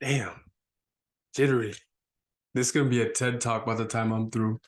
Damn, jittery. This is gonna be a TED talk by the time I'm through.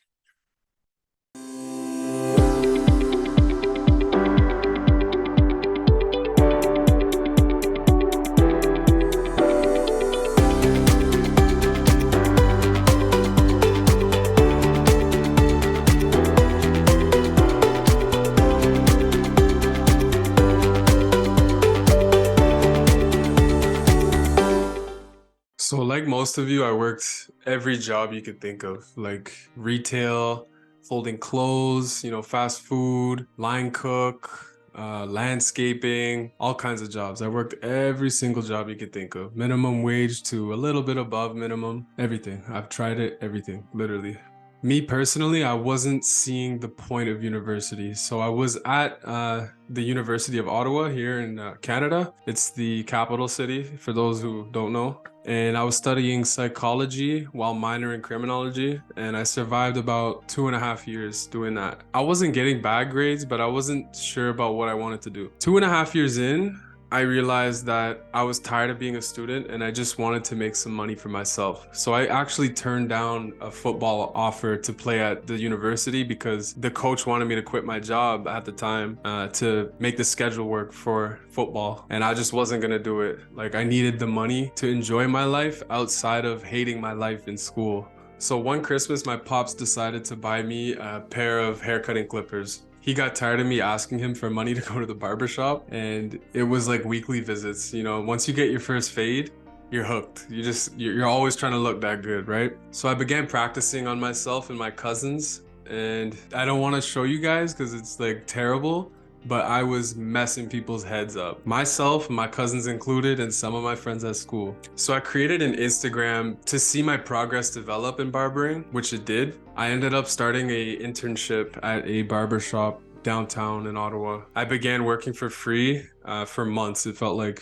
So like most of you, I worked every job you could think of, like retail, folding clothes, fast food, line cook, landscaping, all kinds of jobs. I worked every single job you could think of, minimum wage to a little bit above minimum, everything. I've tried it, everything, literally. Me personally, I wasn't seeing the point of university. So I was at the University of Ottawa here in Canada. It's the capital city for those who don't know. And I was studying psychology while minoring criminology, and I survived about 2.5 years doing that. I wasn't getting bad grades, but I wasn't sure about what I wanted to do. 2.5 years in, I realized that I was tired of being a student and I just wanted to make some money for myself. So I actually turned down a football offer to play at the university because the coach wanted me to quit my job at the time to make the schedule work for football. And I just wasn't gonna do it. Like, I needed the money to enjoy my life outside of hating my life in school. So one Christmas, my pops decided to buy me a pair of haircutting clippers. He got tired of me asking him for money to go to the barbershop, and it was like weekly visits. Once you get your first fade, you're hooked. You're always trying to look that good, right? So I began practicing on myself and my cousins, and I don't want to show you guys because it's like terrible, but I was messing people's heads up. Myself, my cousins included, and some of my friends at school. So I created an Instagram to see my progress develop in barbering, which it did. I ended up starting a internship at a barbershop downtown in Ottawa. I began working for free for months. It felt like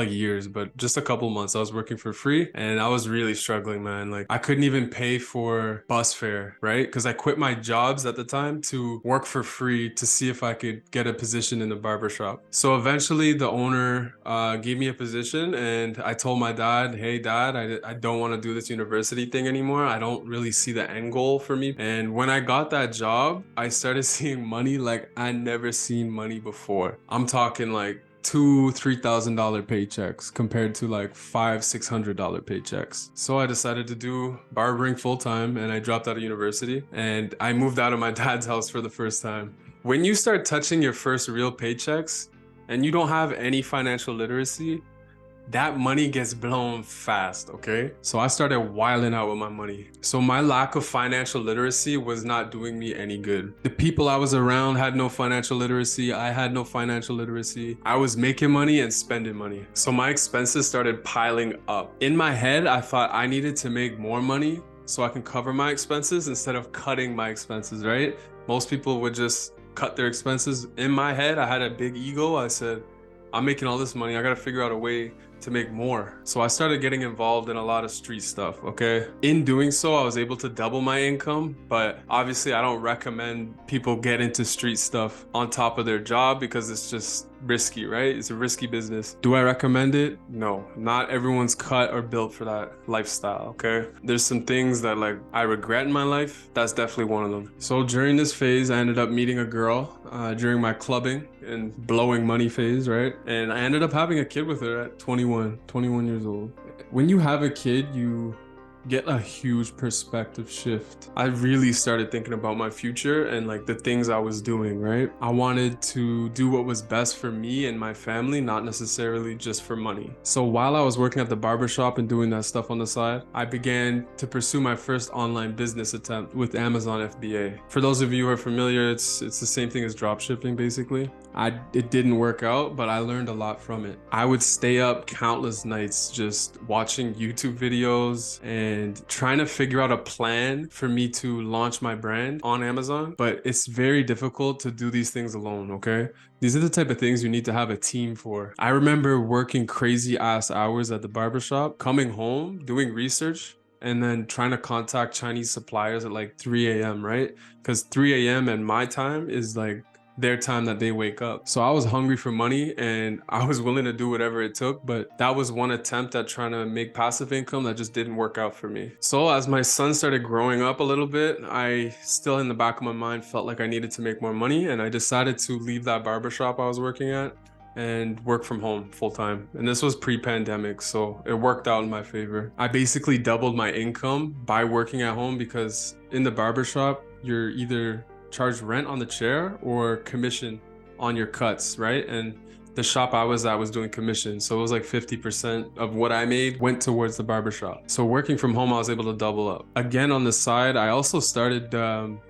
years, but just a couple months I was working for free, and I was really struggling, man. Like, I couldn't even pay for bus fare, right? Because I quit my jobs at the time to work for free to see if I could get a position in the barbershop. So eventually the owner gave me a position, and I told my dad, hey dad, I don't want to do this university thing anymore. I don't really see the end goal for me. And when I got that job, I started seeing money like I never seen money before. I'm talking like $2,000-$3,000 paychecks compared to like $500-$600 paychecks. So I decided to do barbering full time, and I dropped out of university and I moved out of my dad's house for the first time. When you start touching your first real paychecks and you don't have any financial literacy, that money gets blown fast, okay? So I started wilding out with my money. So my lack of financial literacy was not doing me any good. The people I was around had no financial literacy. I had no financial literacy. I was making money and spending money. So my expenses started piling up. In my head, I thought I needed to make more money so I can cover my expenses instead of cutting my expenses, right? Most people would just cut their expenses. In my head, I had a big ego. I said, I'm making all this money. I gotta figure out a way to make more. So I started getting involved in a lot of street stuff, okay? In doing so, I was able to double my income, but obviously I don't recommend people get into street stuff on top of their job because it's just risky, right? It's a risky business. Do I recommend it? No, not everyone's cut or built for that lifestyle, okay? There's some things that like I regret in my life. That's definitely one of them. So during this phase, I ended up meeting a girl during my clubbing and blowing money phase, right? And I ended up having a kid with her at 21 years old. When you have a kid, you get a huge perspective shift. I really started thinking about my future and like the things I was doing, right? I wanted to do what was best for me and my family, not necessarily just for money. So while I was working at the barbershop and doing that stuff on the side, I began to pursue my first online business attempt with Amazon FBA. For those of you who are familiar, it's the same thing as drop shipping basically. It didn't work out, but I learned a lot from it. I would stay up countless nights just watching YouTube videos and trying to figure out a plan for me to launch my brand on Amazon. But it's very difficult to do these things alone, okay? These are the type of things you need to have a team for. I remember working crazy ass hours at the barbershop, coming home, doing research, and then trying to contact Chinese suppliers at like 3 a.m., right? Because 3 a.m. and my time is like their time that they wake up. So I was hungry for money and I was willing to do whatever it took, but that was one attempt at trying to make passive income that just didn't work out for me. So as my son started growing up a little bit, I still in the back of my mind felt like I needed to make more money, and I decided to leave that barbershop I was working at and work from home full time. And this was pre-pandemic, so it worked out in my favor. I basically doubled my income by working at home, because in the barbershop, you're either charged rent on the chair or commission on your cuts, right? And the shop I was at was doing commission, so it was like 50% of what I made went towards the barbershop. So working from home, I was able to double up. Again, on the side, I also started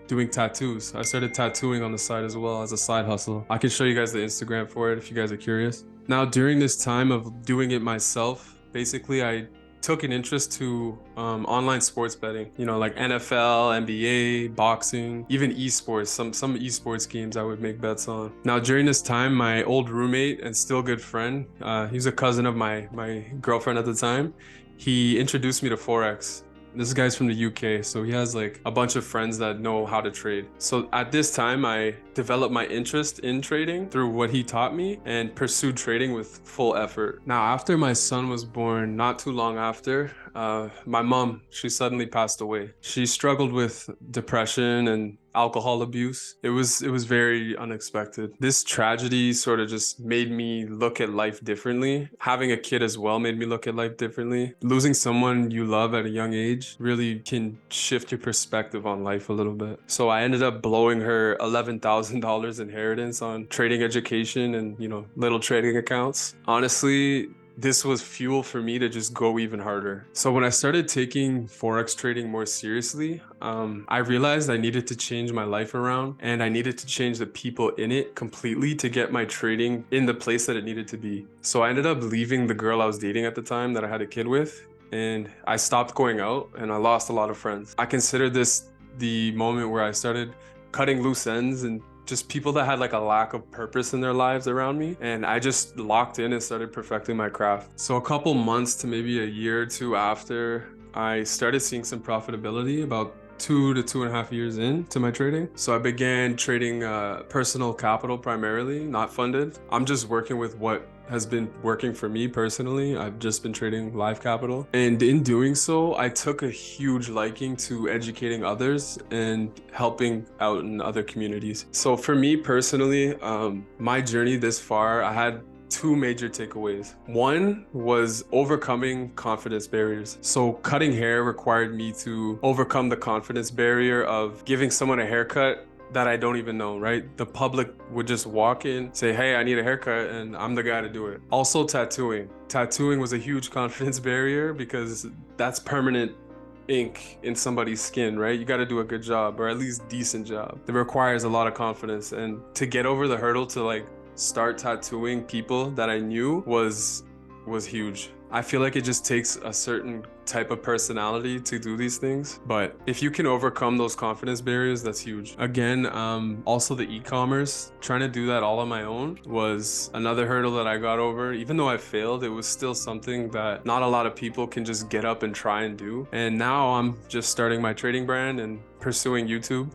doing tattoos. I started tattooing on the side as well as a side hustle. I can show you guys the Instagram for it if you guys are curious. Now, during this time of doing it myself, basically I took an interest to online sports betting, you know, like NFL, NBA, boxing, even esports. Some esports games I would make bets on. Now, during this time, my old roommate and still good friend, he's a cousin of my girlfriend at the time, he introduced me to Forex. This guy's from the UK, so he has like a bunch of friends that know how to trade. So at this time, I developed my interest in trading through what he taught me and pursued trading with full effort. Now, after my son was born, not too long after, my mom, she suddenly passed away. She struggled with depression and alcohol abuse. It was very unexpected. This tragedy sort of just made me look at life differently. Having a kid as well made me look at life differently. Losing someone you love at a young age really can shift your perspective on life a little bit. So I ended up blowing her $11,000 inheritance on trading education and, you know, little trading accounts. Honestly, this was fuel for me to just go even harder. So when I started taking Forex trading more seriously, I realized I needed to change my life around, and I needed to change the people in it completely to get my trading in the place that it needed to be. So I ended up leaving the girl I was dating at the time that I had a kid with, and I stopped going out, and I lost a lot of friends. I consider this the moment where I started cutting loose ends and just people that had like a lack of purpose in their lives around me. And I just locked in and started perfecting my craft. So a couple months to maybe a year or two after, I started seeing some profitability about 2 to 2.5 years into my trading. So I began trading personal capital primarily, not funded. I'm just working with what has been working for me personally. I've just been trading live capital. And in doing so, I took a huge liking to educating others and helping out in other communities. So for me personally, my journey this far, I had 2 major takeaways. One was overcoming confidence barriers. So cutting hair required me to overcome the confidence barrier of giving someone a haircut that I don't even know, right? The public would just walk in, say, hey, I need a haircut, and I'm the guy to do it. Also tattooing. Tattooing was a huge confidence barrier because that's permanent ink in somebody's skin, right? You got to do a good job, or at least decent job. It requires a lot of confidence, and to get over the hurdle to like start tattooing people that I knew was huge. I feel like it just takes a certain type of personality to do these things, but if you can overcome those confidence barriers, that's huge. Again, also the e-commerce, trying to do that all on my own was another hurdle that I got over. Even though I failed, it was still something that not a lot of people can just get up and try and do. And now I'm just starting my trading brand and pursuing YouTube,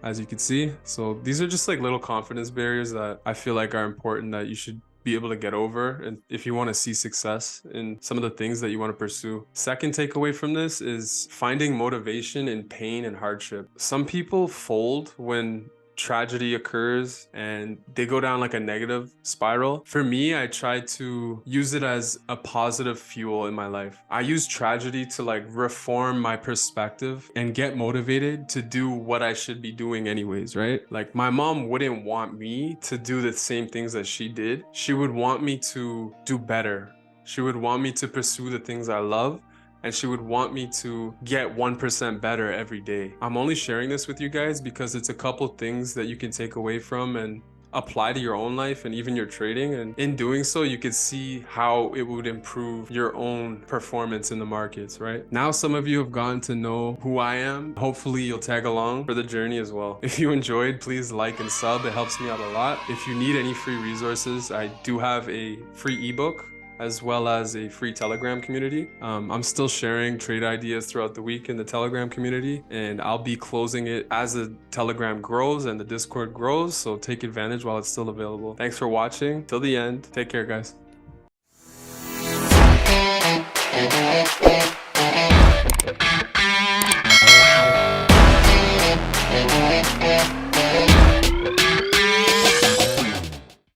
as you can see. So these are just like little confidence barriers that I feel like are important that you should be able to get over, and if you want to see success in some of the things that you want to pursue. Second takeaway from this is finding motivation in pain and hardship. Some people fold when tragedy occurs and they go down like a negative spiral. For me, I try to use it as a positive fuel in my life. I use tragedy to like reform my perspective and get motivated to do what I should be doing anyways, right? Like my mom wouldn't want me to do the same things that she did. She would want me to do better. She would want me to pursue the things I love, and she would want me to get 1% better every day. I'm only sharing this with you guys because it's a couple things that you can take away from and apply to your own life and even your trading. And in doing so, you could see how it would improve your own performance in the markets, right? Now, some of you have gotten to know who I am. Hopefully you'll tag along for the journey as well. If you enjoyed, please like and sub. It helps me out a lot. If you need any free resources, I do have a free ebook as well as a free Telegram community. I'm still sharing trade ideas throughout the week in the Telegram community, and I'll be closing it as the Telegram grows and the Discord grows, so take advantage while it's still available. Thanks for watching till the end. Take care, guys.